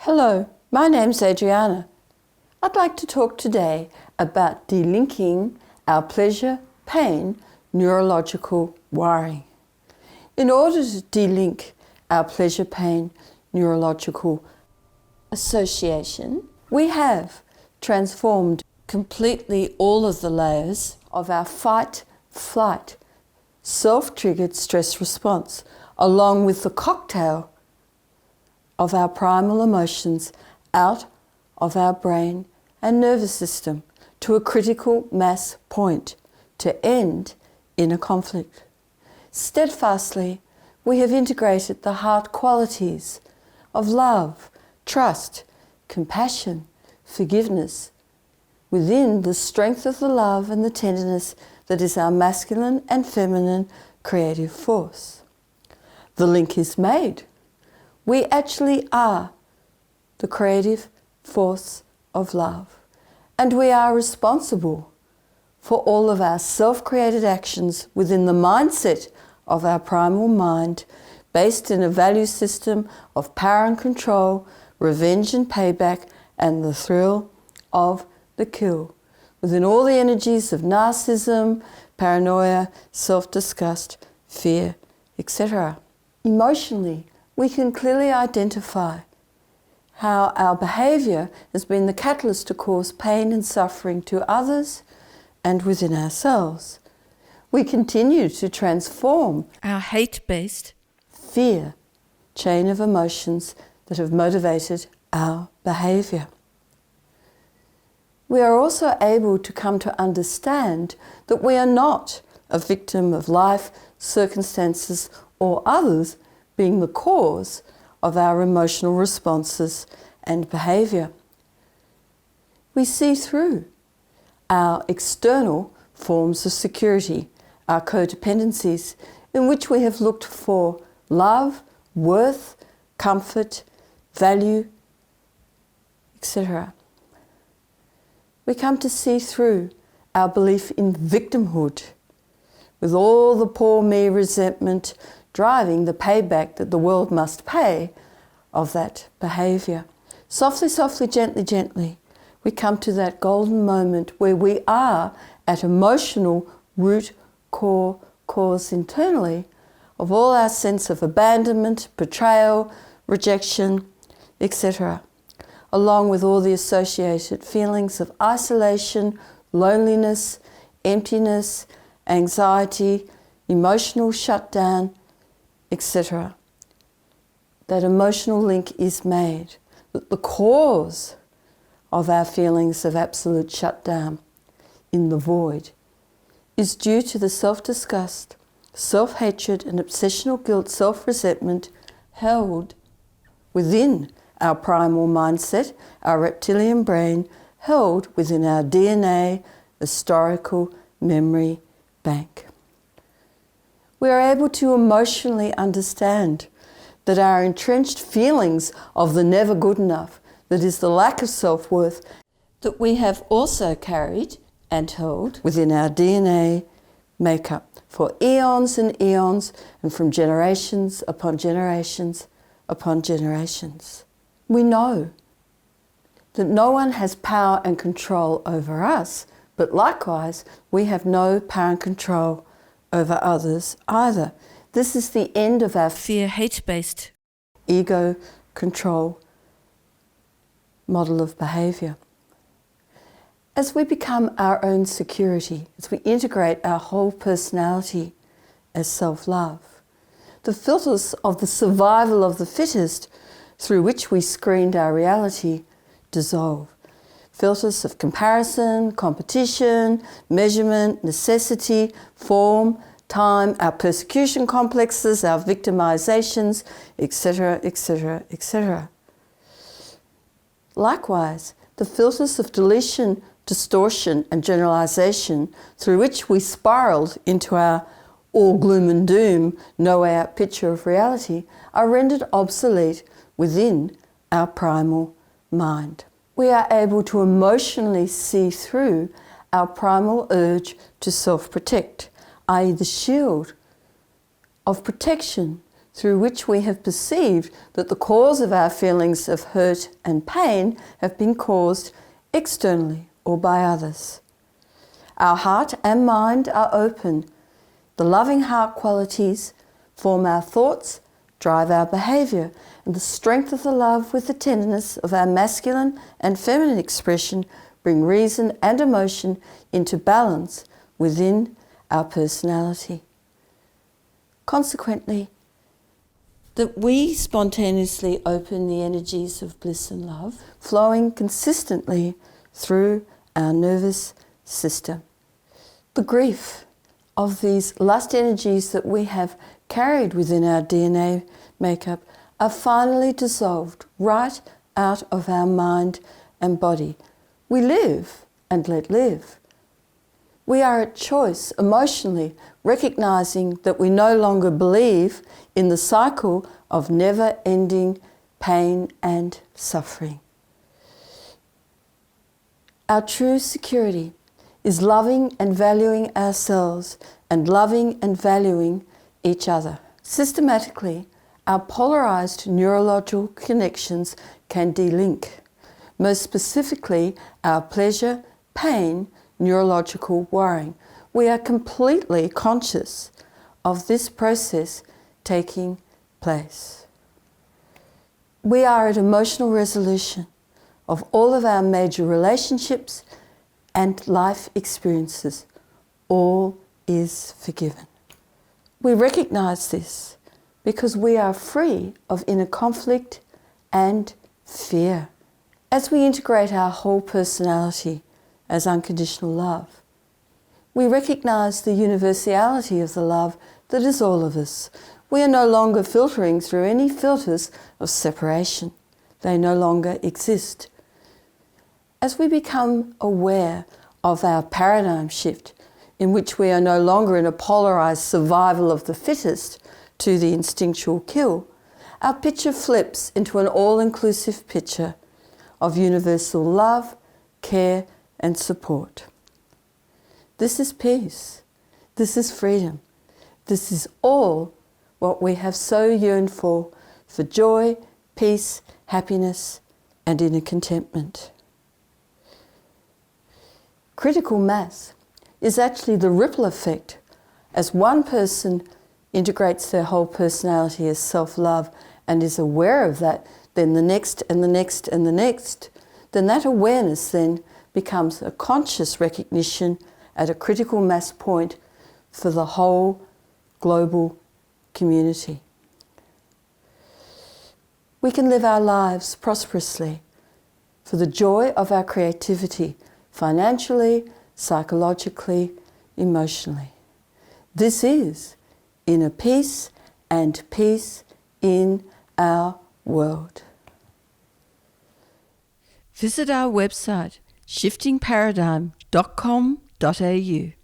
Hello, my name's Adriana. I'd like to talk today about delinking our pleasure-pain neurological wiring. In order to delink our pleasure-pain neurological association, we have transformed completely all of the layers of our fight-flight self-triggered stress response, along with the cocktail of our primal emotions out of our brain and nervous system to a critical mass point to end in a conflict. Steadfastly, we have integrated the heart qualities of love, trust, compassion, forgiveness within the strength of the love and the tenderness that is our masculine and feminine creative force. The link is made. We actually are the creative force of love, and we are responsible for all of our self-created actions within the mindset of our primal mind, based in a value system of power and control, revenge and payback, and the thrill of the kill, within all the energies of narcissism, paranoia, self-disgust, fear, etc. Emotionally, we can clearly identify how our behaviour has been the catalyst to cause pain and suffering to others and within ourselves. We continue to transform our hate-based fear chain of emotions that have motivated our behaviour. We are also able to come to understand that we are not a victim of life, circumstances, or others being the cause of our emotional responses and behaviour. We see through our external forms of security, our codependencies, in which we have looked for love, worth, comfort, value, etc. We come to see through our belief in victimhood, with all the poor me resentment driving the payback that the world must pay of that behaviour. Softly, softly, gently, gently, we come to that golden moment where we are at emotional root, core, cause internally of all our sense of abandonment, betrayal, rejection, etc., along with all the associated feelings of isolation, loneliness, emptiness, anxiety, emotional shutdown, etc. That emotional link is made. That the cause of our feelings of absolute shutdown in the void is due to the self-disgust, self-hatred and obsessional guilt, self-resentment held within our primal mindset, our reptilian brain, held within our DNA historical memory bank. We are able to emotionally understand that our entrenched feelings of the never good enough, that is the lack of self-worth, that we have also carried and held within our DNA makeup for eons and eons, and from generations upon generations upon generations. We know that no one has power and control over us, but likewise, we have no power and control over others either. This is the end of our fear-hate-based ego control model of behaviour. As we become our own security, as we integrate our whole personality as self-love, the filters of the survival of the fittest through which we screened our reality dissolve. Filters of comparison, competition, measurement, necessity, form, time, our persecution complexes, our victimizations, etc., etc., etc. Likewise, the filters of deletion, distortion and generalization through which we spiraled into our all gloom and doom, no way out picture of reality are rendered obsolete within our primal mind. We are able to emotionally see through our primal urge to self-protect, i.e. the shield of protection through which we have perceived that the cause of our feelings of hurt and pain have been caused externally or by others. Our heart and mind are open. The loving heart qualities form our thoughts, drive our behaviour, and the strength of the love with the tenderness of our masculine and feminine expression bring reason and emotion into balance within our personality. Consequently, that we spontaneously open the energies of bliss and love, flowing consistently through our nervous system. The grief of these lust energies that we have carried within our DNA makeup are finally dissolved right out of our mind and body. We live and let live. We are at choice emotionally, recognizing that we no longer believe in the cycle of never-ending pain and suffering. Our true security is loving and valuing ourselves and loving and valuing each other. Systematically, our polarised neurological connections can delink. Most specifically, our pleasure, pain, neurological wiring. We are completely conscious of this process taking place. We are at emotional resolution of all of our major relationships and life experiences. All is forgiven. We recognise this because we are free of inner conflict and fear. As we integrate our whole personality as unconditional love, we recognise the universality of the love that is all of us. We are no longer filtering through any filters of separation. They no longer exist. As we become aware of our paradigm shift, in which we are no longer in a polarised survival of the fittest to the instinctual kill, our picture flips into an all-inclusive picture of universal love, care, and support. This is peace. This is freedom. This is all what we have so yearned for joy, peace, happiness, and inner contentment. Critical mass is actually the ripple effect. As one person integrates their whole personality as self-love and is aware of that, then the next and the next and the next, then that awareness then becomes a conscious recognition at a critical mass point for the whole global community. We can live our lives prosperously for the joy of our creativity, financially, psychologically, emotionally. This is inner peace and peace in our world. Visit our website shiftingparadigm.com.au